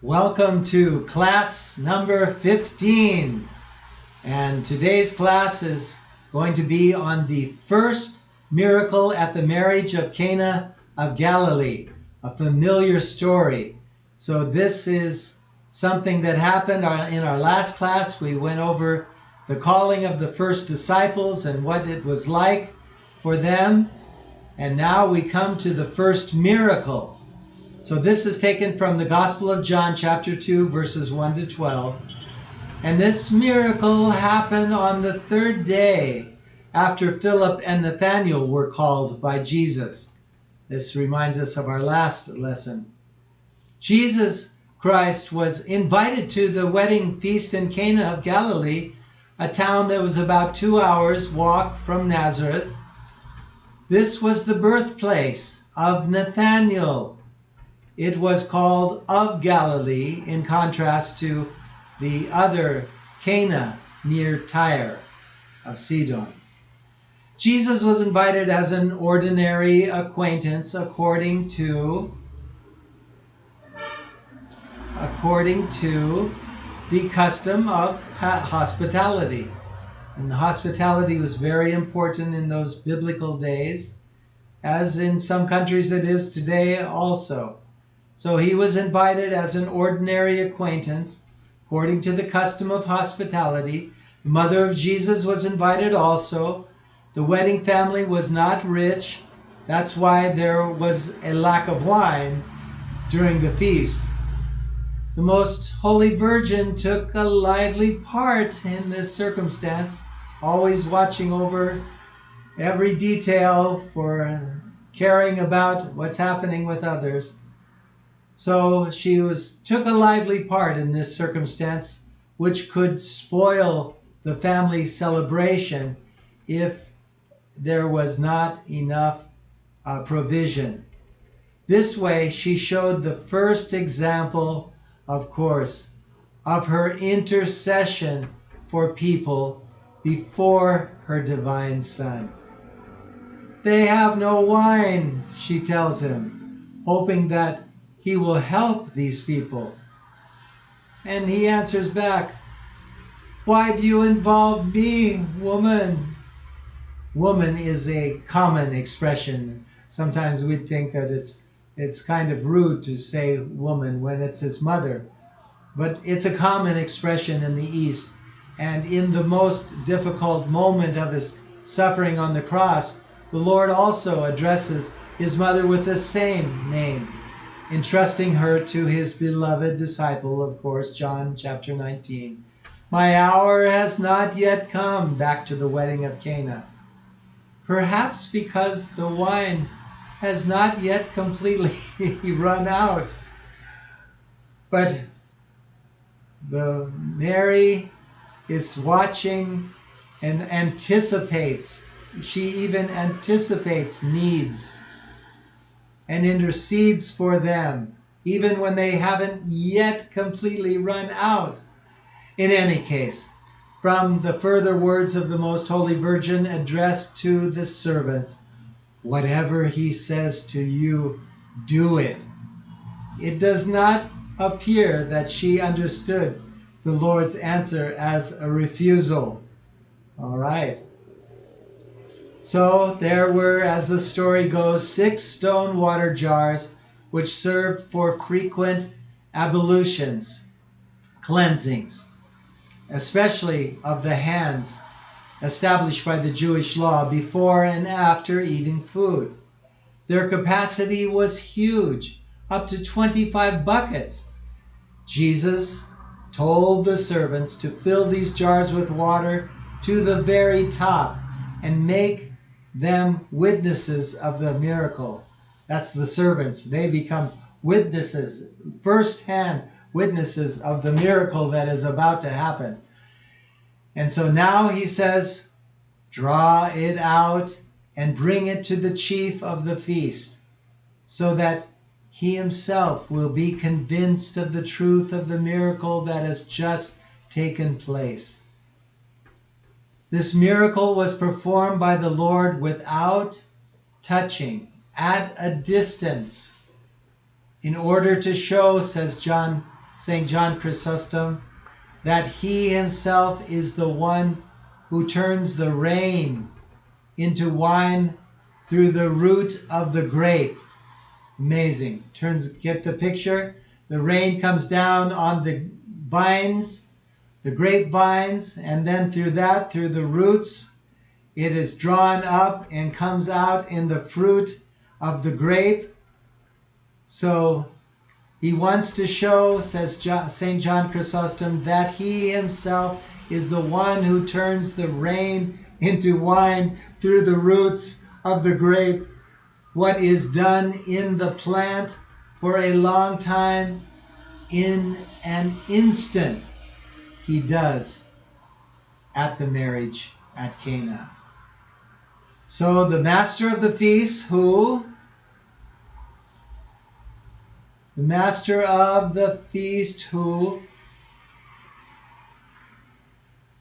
Welcome to class number 15. And today's class is going to be on the first miracle at the marriage of Cana of Galilee, a familiar story. So this is something that happened in our last class. We went over the calling of the first disciples and what it was like for them. And now we come to the first miracle. So this is taken from the Gospel of John chapter 2 verses 1 to 12. And this miracle happened on the third day after Philip and Nathanael were called by Jesus. This reminds us of our last lesson. Jesus Christ was invited to the wedding feast in Cana of Galilee, a town that was about 2 hours' walk from Nazareth. This was the birthplace of Nathanael. It was called of Galilee in contrast to the other Cana near Tyre of Sidon. Jesus was invited as an ordinary acquaintance according to the custom of hospitality. And the hospitality was very important in those biblical days, as in some countries it is today also. So he was invited as an ordinary acquaintance, according to the custom of hospitality. The mother of Jesus was invited also. The wedding family was not rich. That's why there was a lack of wine during the feast. The Most Holy Virgin took a lively part in this circumstance, always watching over every detail for caring about what's happening with others. So she took a lively part in this circumstance, which could spoil the family celebration if there was not enough provision. This way, she showed the first example, of course, of her intercession for people before her divine Son. They have no wine, she tells him, hoping that he will help these people. And he answers back, "Why do you involve me, woman?" Woman is a common expression. Sometimes we think that it's kind of rude to say woman when it's his mother. But it's a common expression in the East. And in the most difficult moment of his suffering on the cross, the Lord also addresses his mother with the same name, entrusting her to his beloved disciple, of course, John chapter 19. My hour has not yet come, back to the wedding of Cana. Perhaps because the wine has not yet completely run out. But the Mary is watching and anticipates. She even anticipates needs and intercedes for them, even when they haven't yet completely run out. In any case, from the further words of the Most Holy Virgin addressed to the servants, whatever he says to you, do it. It does not appear that she understood the Lord's answer as a refusal. All right. So there were, as the story goes, 6 stone water jars which served for frequent ablutions, cleansings, especially of the hands, established by the Jewish law before and after eating food. Their capacity was huge, up to 25 buckets. Jesus told the servants to fill these jars with water to the very top and make them witnesses of the miracle. That's the servants. They become witnesses, first-hand witnesses of the miracle that is about to happen. And so now he says, draw it out and bring it to the chief of the feast, so that he himself will be convinced of the truth of the miracle that has just taken place. This miracle was performed by the Lord without touching, at a distance, in order to show, says John St. John Chrysostom, that he himself is the one who turns the rain into wine through the root of the grape. Amazing. Get the picture? The rain comes down on the vines, the grapevines, and then through the roots, it is drawn up and comes out in the fruit of the grape. So he wants to show, says St. John Chrysostom, that he himself is the one who turns the rain into wine through the roots of the grape. What is done in the plant for a long time, in an instant, he does at the marriage at Cana. So the master of the feast, who? The master of the feast who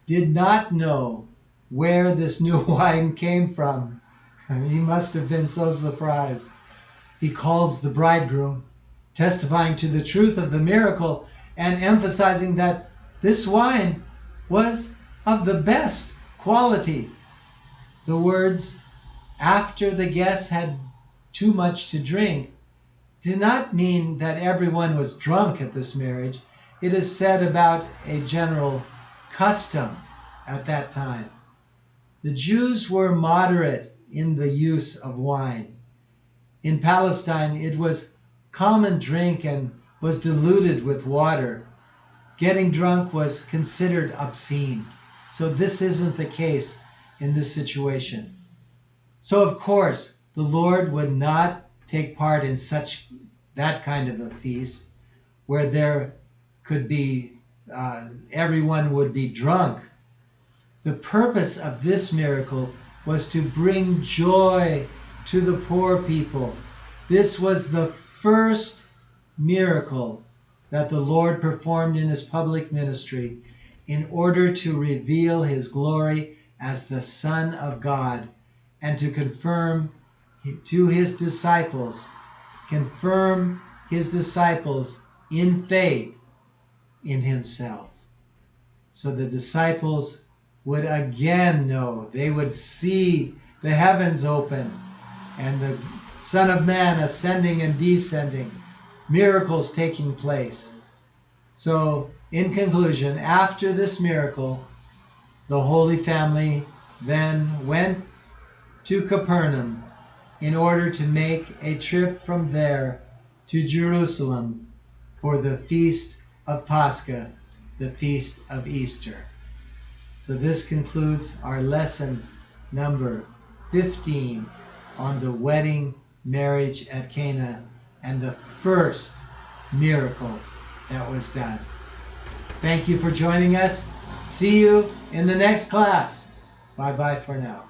did not know where this new wine came from. He must have been so surprised. He calls the bridegroom, testifying to the truth of the miracle and emphasizing that this wine was of the best quality. The words, after the guests had too much to drink, do not mean that everyone was drunk at this marriage. It is said about a general custom at that time. The Jews were moderate in the use of wine. In Palestine, it was common drink and was diluted with water. Getting drunk was considered obscene. So this isn't the case in this situation. So of course, the Lord would not take part in that kind of a feast where there could be, everyone would be drunk. The purpose of this miracle was to bring joy to the poor people. This was the first miracle that the Lord performed in his public ministry in order to reveal his glory as the Son of God and to confirm his disciples in faith in himself. So the disciples would again know, they would see the heavens open and the Son of Man ascending and descending, miracles taking place. So in conclusion, after this miracle, the Holy Family then went to Capernaum in order to make a trip from there to Jerusalem for the Feast of Pascha, the Feast of Easter. So this concludes our lesson number 15 on the wedding marriage at Cana and the first miracle that was done. Thank you for joining us. See you in the next class. Bye-bye for now.